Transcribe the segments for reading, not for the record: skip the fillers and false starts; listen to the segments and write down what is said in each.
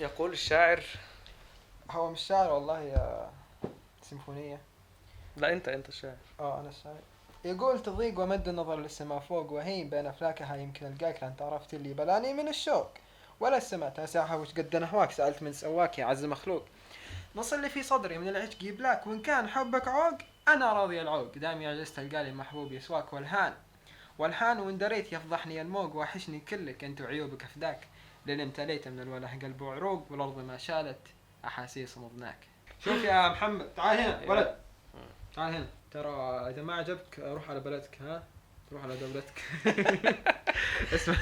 يقول الشاعر. هو مش شعر والله، يا سيمفونية. لا انت الشاعر. انا الشاعر. يقول تضيق ومد النظر للسماء فوق، وهين بين افلاكها يمكن القاك، لان تعرفت اللي بلاني من الشوق. ولا السماء تاسعها وش قد نهواك، سألت من سواك يا عز مخلوق. نص اللي في صدري من العشق يبلاك، وان كان حبك عوق انا راضي العوق، دامي عجزت القالي محبوب يسواك. والحان وان دريت يفضحني الموج، واحشني كلك انت وعيوبك افداك. لان امتليت من الوله قلب وعروق، والارض ما شالت احاسيس مضناك. شوف يا محمد، تعال هنا ولد، تعال هنا. ترى اذا ما عجبك روح على بلدك، ها روح على دولتك. اسمع.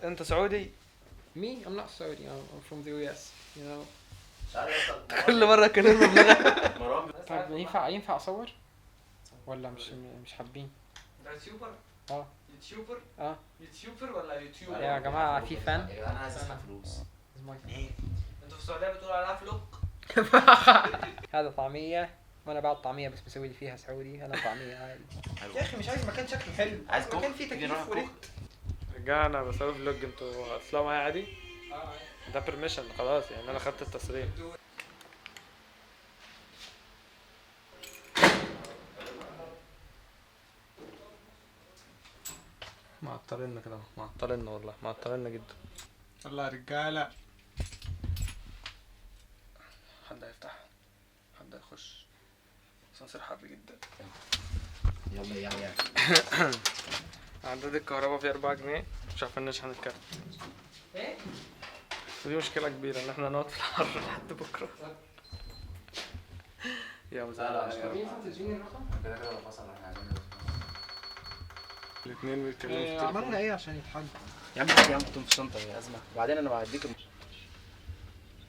انت سعودي؟ Me I'm not Saudi, I'm from the US, you know. كل مره كلمه بلغه. طيب ينفع اصور ولا مش حابين؟ يوتيوبر. يوتيوبر. يوتيوبر ولا يوتيوبر يا جماعه في فن. انا عايز ادفع فلوس. انتوا في السعوديه بتقولوا عليها فلوق. هذا طعميه وانا بعد طعميه بس بسوي لي فيها سعودي، انا طعميه عادي. يا اخي مش عايز مكان شكله حلو، عايز مكان فيه تكييف وليد. رجعنا بسوي فلوج، انتوا اطلعوا معايا عادي. ده بيرميشن خلاص، يعني انا خدت التصريح. معطلنا كده، معطلنا والله، معطلنا جدا. والله رجاله. حد هيفتح، حد هيخش، سنسير حر جدا. يلا يا عداد الكهرباء فيه 4 جنيه، مش عارفين نشحن الكارت. ايه؟ ودي مشكلة كبيرة ان احنا نقعد في الحر لحد بكرة. يا مزعل. كده فصل احنا عايزين الاثنين بيتكلموا في عملنا ايه عشان يتحل؟ يا عم كنتم في الشنطه يا ازمه، وبعدين انا بعديك.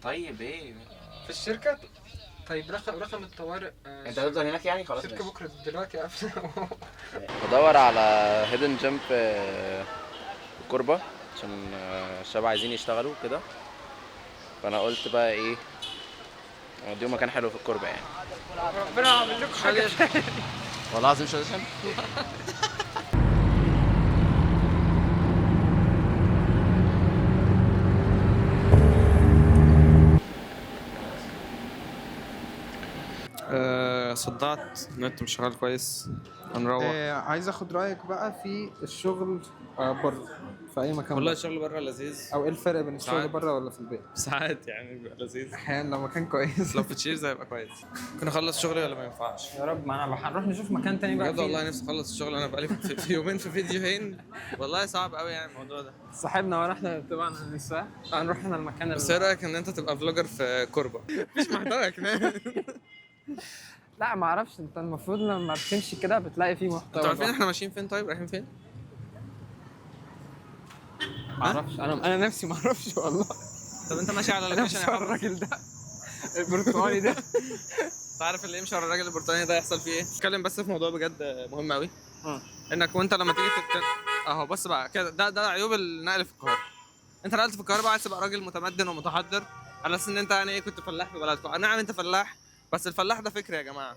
طيب ايه في الشركه. طيب رقم الطوارئ. انت هتفضل هناك يعني؟ خلاص الشركه بكره دلوقتي قافله. بدور على هيدن جيم في كوربا عشان الشباب عايزين يشتغلوا كده، فانا قلت بقى ايه اوديهم مكان حلو في الكوربا يعني. ربنا عامل لكم حاجه. والله العظيم مش هتفهم. صدعت، النت مش شغال كويس، هنروح. عايز اخد رايك بقى في الشغل بره في اي مكان. والله بره. الشغل بره لذيذ، او ايه الفرق بين الشغل ساعات. بره ولا في البيت؟ ساعات يعني بيبقى لذيذ، احيانا لو مكان كويس. لو في تشيرز هيبقى كويس. ممكن اخلص شغلي ولا ما ينفعش؟ يا رب، ما انا هنروح نشوف مكان تاني بقى. بجد والله نفسي اخلص الشغل، انا بقالي في يومين في فيديوهين، والله صعب قوي يعني الموضوع ده. صاحبنا ورحنا طبعا النساء، هنروح احنا المكان. بس ايه رايك ان انت تبقى فلوجر في كوربا؟ مش محتوى كمان. لا ما اعرفش، انت المفروض لما بتمشي كده بتلاقي فيه محتوى. انتوا عارفين احنا ماشيين فين؟ طيب رايحين فين؟ ما اعرفش، انا نفسي ما اعرفش والله. طب انت ماشي على اللوكيشن يا حبيبي؟ الراجل ده البرتقالي ده. انت عارف اللي يمشي ورا الراجل البرتقالي ده يحصل فيه ايه؟ اتكلم بس في موضوع بجد مهم قوي. انك وانت لما تيجي اهو بص بقى كده، ده عيوب النقل في القاهره. انت نقلت في القاهره بقى عايز تبقى راجل متمدن ومتحضر على اساس ان انت يعني ايه كنت فلاح في بلدكم. نعم انت فلاح، بس الفلاح ده فكر يا جماعه.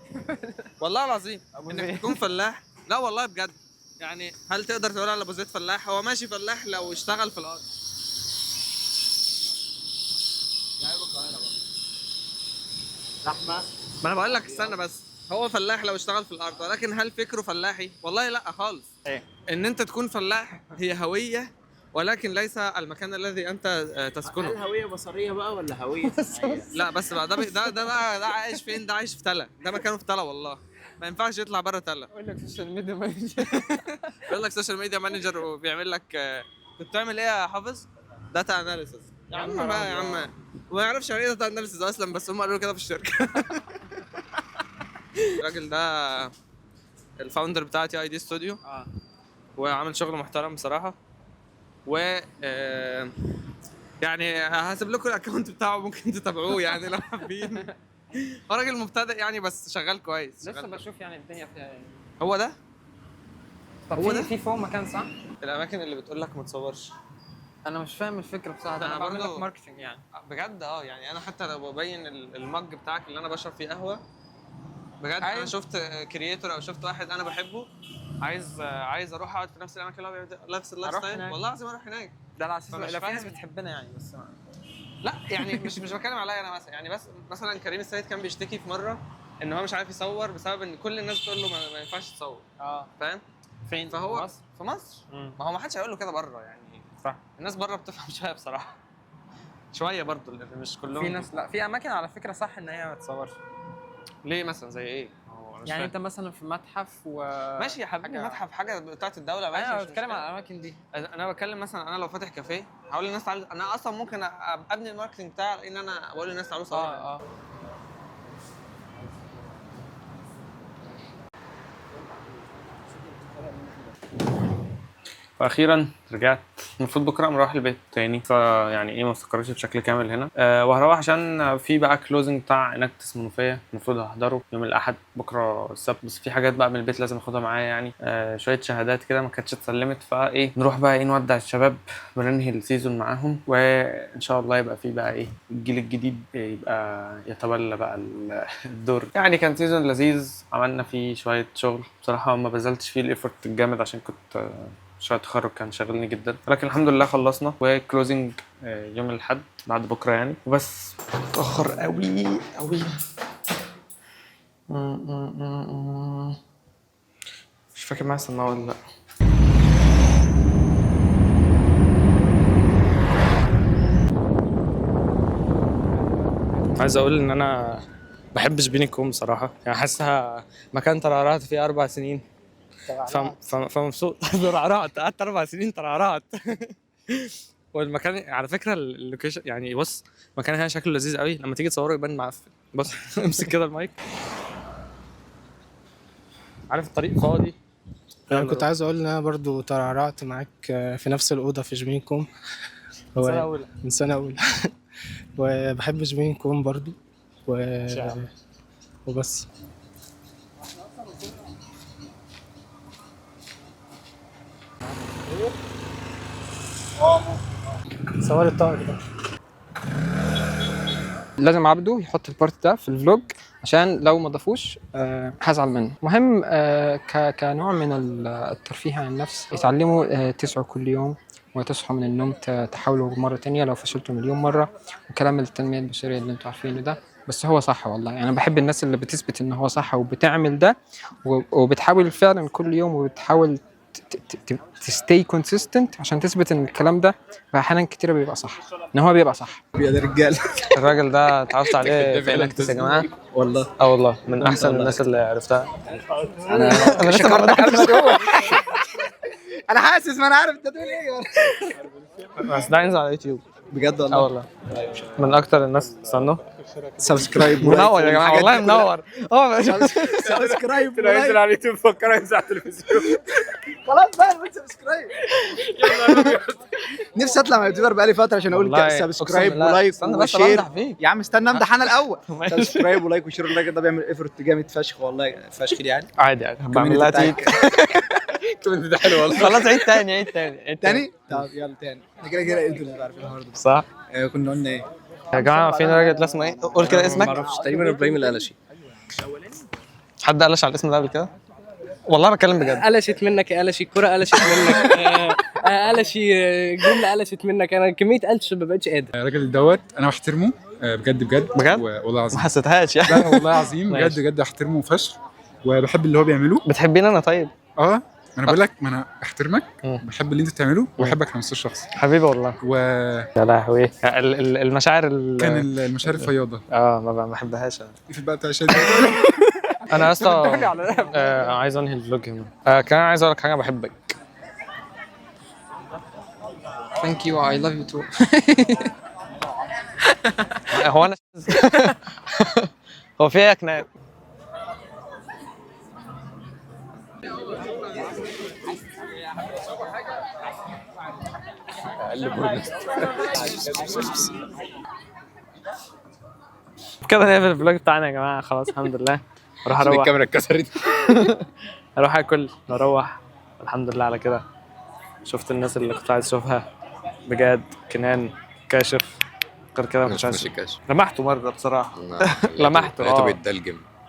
والله العظيم انك تكون فلاح، لا والله بجد. يعني هل تقدر تقول على ابو زيد فلاح؟ هو ماشي فلاح لو اشتغل في الارض. زحمه. ما انا بقول لك استنى بس، هو فلاح لو اشتغل في الارض، ولكن هل فكره فلاحي؟ والله لا خالص. ايه؟ ان انت تكون فلاح هي هويه، ولكن ليس المكان الذي انت تسكنه. هل هويه بصريه بقى ولا هويه سمعيه؟ لا بس بقى ده بقى ده عايش فين؟ ده عايش في تلا، ده مكانه في تلا والله، ما ينفعش يطلع بره تلا. اقول لك سوشيال ميديا مانجر. بيقول لك سوشيال ميديا مانجر وبيعمل لك كنت بتعمل ايه يا حافظ؟ داتا اناليسيس. يا عم بقى يا عم، وما يعرفش يعني ايه داتا اناليسيس اصلا، بس هم قالوا كده في الشركه. الراجل ده الفاوندر بتاع تي اي دي ستوديو، وعامل شغل محترم بصراحه. و يعني هسيب لكم الاكونت بتاعه، ممكن تتابعوه يعني لو حابين. هو راجل مبتدئ يعني بس شغال كويس. لسه بشوف يعني الدنيا فيها ايه. هو ده طب هو ده؟ في فوق مكان صح؟ الاماكن اللي بتقول لك ما تصورش. انا مش فاهم الفكره بصراحه، أنا انا بعمل برضو- لك ماركتنج يعني. بجد يعني انا حتى لو ببين المج بتاعك اللي انا بشرب فيه قهوه، بجد انا أيوة. شفت كرييتور او شفت واحد انا بحبه عايز اروح اقعد في نفس الاماكن اللي هو بيعمل نفس اللايف أروح ستايل، هناك. والله العظيم اروح هناك. ده على اساس فمش لو في ناس فاهم. بتحبنا يعني، بس لا يعني مش بتكلم عليا انا مثلا، يعني بس مثلا كريم السيد كان بيشتكي في مره ان هو مش عارف يصور بسبب ان كل الناس بتقول له ما ينفعش تصور. فاهم؟ فين؟ فهو في مصر؟ في مصر ما هو ما حدش هيقول له كده بره يعني. صح. الناس بره بتفهم شويه بصراحه، شويه برضه مش كلهم. في ناس لا، في اماكن على فكره صح ان هي ما تصورش. ليه مثلا زي ايه؟ هو مش يعني فاهم. انت مثلا في متحف و ماشي يا حبيبي، متحف حاجه بتاعت الدوله ماشي. انا مش بتكلم مشكلة. على الاماكن دي. انا بتكلم مثلا انا لو فاتح كافيه هقول للناس تعالوا، انا اصلا ممكن ابني الماركتنج بتاعي ان انا بقول للناس تعالوا صوروا. فاخيرا رجعت. المفروض بكره نروح البيت تاني، فيعني ايه ما افتكرتش بشكل كامل هنا. وهروح عشان في بقى كلوزنج بتاع اناكتس منوفيه المفروض هحضره يوم الاحد بكره السبت، بس في حاجات بقى من البيت لازم اخدها معايا يعني. شويه شهادات كده ما كانتش اتسلمت، فايه نروح بقى ايه نودع الشباب وننهي السيزون معاهم، وان شاء الله يبقى في بقى ايه الجيل الجديد يبقى يتولى بقى الدور. يعني كان سيزون لذيذ، عملنا فيه شويه شغل بصراحه، ما بذلتش فيه الايفورت الجامد عشان كنت مشروع التخرج كان شاغلني جدا، لكن الحمد لله خلصنا وكلوزنج يوم الاحد بعد بكره يعني. وبس متاخر قوي قوي. مش فاكر معايا سماعه ولا لا. عايز اقول ان انا بحب شبينكم بصراحه، يعني حاسسها مكان ترعرعت فيه 4 سنين فمبسوط. ترعرعت، قعدت 4 سنين ترعرعت. والمكان على فكره اللوكيشن يعني بص، المكان هنا شكله لذيذ قوي، لما تيجي تصوره يبان معفن. بص امسك كده المايك، عارف الطريق فاضي. انا كنت عايز اقول ان انا برضو ترعرعت معاك في نفس الاوضه في جمينكم سنة أولى. من سنه اولى. وبحب جمينكم برضو وبس. صور الطائر ده لازم عبده يحط البارت ده في الفلوج عشان لو ما ضافوش هزعل منه. مهم كنوع من الترفيه عن النفس، يتعلموا تسعوا كل يوم وتصحوا من النوم تحاولوا مرة تانية لو فشلتوا مليون مرة، وكلام التنمية البشرية اللي انتوا عارفينه ده. بس هو صح والله، يعني انا بحب الناس اللي بتثبت ان هو صح وبتعمل ده وبتحاول فعلا كل يوم وبتحاول تستي كونسيستنت عشان تثبت ان الكلام ده احيانا كتير بيبقى صح، ان هو بيبقى صح. يا ده رجال. الراجل ده اتعرفت عليه في انكتس يا جماعه، والله والله من احسن الناس اللي عرفتها. انا لسه ما فتحتش. انا حاسس، ما انا عارف انت تقول ايه. بس ده ينزل على يوتيوب بجد والله. والله من اكتر الناس استنوا. سبسكرايب منور يا جماعه والله منور. سبسكرايب ينزل على اليوتيوب فكر ينزل على التلفزيون. خلاص بقى اعمل سبسكرايب. نفسي اطلع مع يوتيوبر بقالي فتره عشان اقول والله سبسكرايب أقسم بالله. ولايك استنى بس وشير. أمدح فيك. يا عم استنى امدح انا الاول. ماشي. سبسكرايب ولايك وشير. الراجل ده بيعمل ايفورت جامد فشخ والله، فشخ يعني. عادي بعمل لها تيك. كومنت ده حلو والله. خلاص عيد تاني تاني؟ طب يلا تاني. احنا كده انتوا اللي عارفين النهارده. صح كنا قلنا ايه؟ يا جماعه فين الراجل ده اسمه ايه؟ قول كده اسمك. ما اعرفش، تقريبا ابراهيم القلشي. حد قالش على الاسم ده قبل كده؟ والله بتكلم بجد. قلشت منك يا قلشي، الكرة قلشت منك. قلشي جملة قلشت منك. انا كمية قلش ما بقتش قادر. الراجل دوت انا بحترمه بجد بجد؟ والله ما العظيم. حسيتهاش يعني. لا والله العظيم ماشي. بجد احترمه فشخ وبحب اللي هو بيعمله. بتحبيني انا طيب؟ انا بقول لك ما انا احترمك مم. بحب اللي انت بتعمله وبحبك على مستوى الشخصي. حبيبي والله. يا لهوي المشاعر كان المشاعر الفياضه ما بحبهاش أنا. في بقى بتاع شادي. انا اصلا عايز انهي الفلوج هنا. كان عايز اقول لك حاجه، بحبك. ثانك يو اي لاف يو تو. هو انا هو في ايه يا كنان؟ كده نقفل الفلوج بتاعنا يا جماعه، خلاص الحمد لله. اروح الكاميرا اتكسرت. اروح اكل واروح. الحمد لله على كده. شفت الناس اللي كنت عايز اشوفها بجد. كنان كاشف غير كده ما كنتش عايز. لمحته مره بصراحه. لمحته لقيته بيتدلجم.